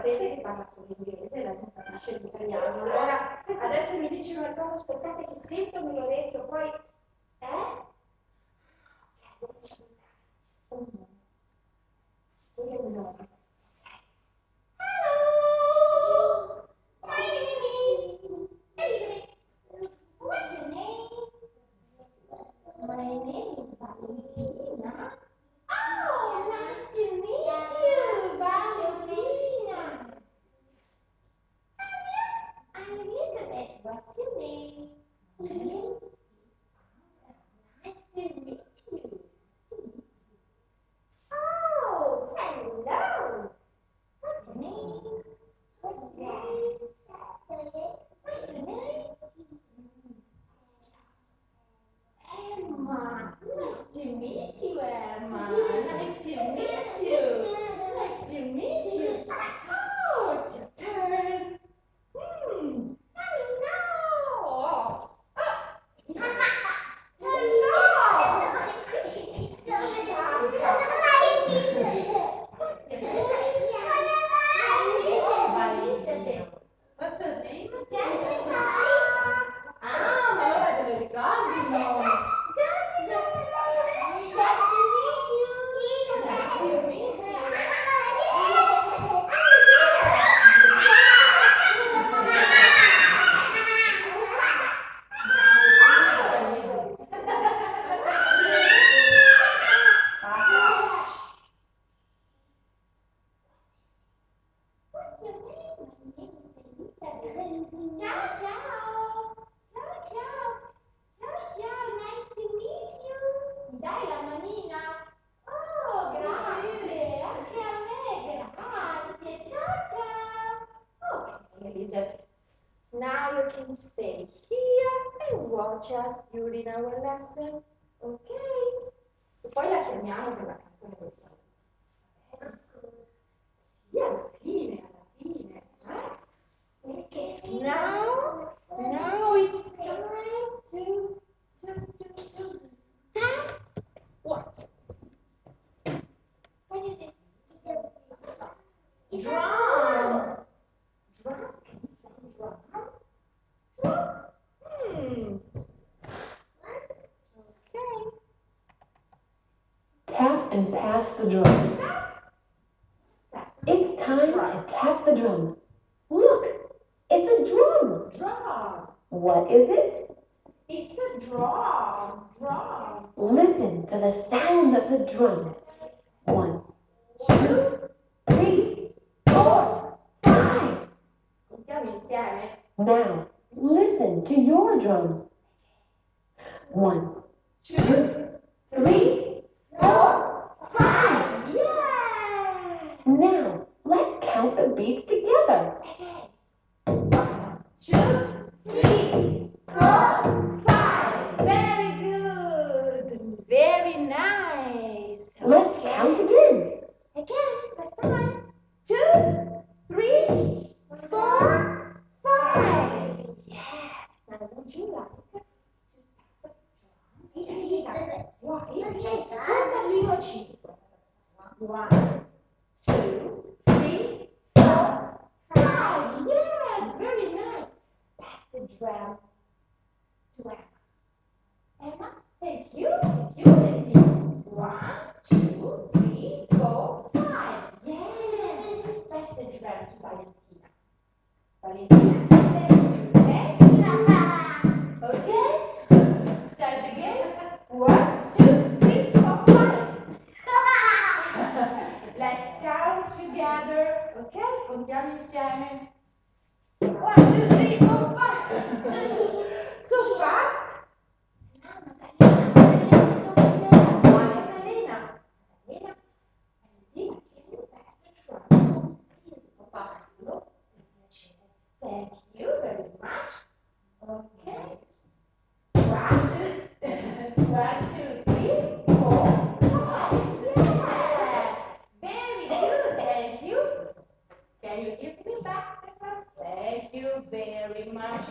sapete che parla solo inglese, lei non capisce l'italiano. Allora, adesso mi dice una cosa, aspettate che sento nell'orecchio, poi... Hello, my name is Elizabeth. What's your name? My name is Valentina. Oh, nice to meet you, Valentina. I'm Elizabeth. What's your name? Nice to meet you. Oh, hello. What's your name? What's your name? What's your name? Emma. Nice to meet you, Emma. Nice to meet you. Nice to meet you. Oh, it's your turn. Hello. Oh. What's her name? Jessica! Ah, ma allora te lo ricordi il nome? Jessica! Nice to meet you! Nice to meet you! What's your name? My name is Elizabeth. Ciao, ciao! Ciao, ciao! Ciao, ciao, nice to meet you! Mi dai la manina? Oh, grazie! Anche a me, grazie! Ciao, ciao! Okay, Elizabeth. Now you can stay here and watch us during our lesson. Okay? E poi la chiamiamo per la canzone del saluto. Sì, alla fine, Okay. Now it's time to tap. What? What is it? Drum. Drum? Can you say drum? Drum? Okay. Tap and pass the drum. It's time to tap the drum. Look, it's a drum. Drum. What is it? It's a drum. Drum. Listen to the sound of the drum. 1, 2, 3, 4, 5. Contiamo insieme. Now, listen to your drum. 1, 2, 3, 4, 5. Yeah. Now, let's count the beats together. 1, 2, 3, 4, 5. Very good. Very nice. Let's count again. Again, last time. 2, 3, 4, 5. Yes. Now would you like Jessica? Why? Contami a 5. 1, 2, 3, 4, 5. Yes, very nice. Pass the drum to Emma. Emma, thank you, thank you, thank you. 1, 2, 3, 4, 5. Yes. Pass the drum to Valentina. Valentina, say thank you. Okay? Start again. 1, 2, 3, 4, 5. Let's count together. Okay? Contiamo insieme. 1, 2, 3, 4, 5. So fast. Maddalena. Valentina, can you pass the drum? Passalo. Thank you very much. Okay. 1, 2, 3, 4, 5. Yeah. Very good. Thank you. Can you give me back the drum? Thank you very much.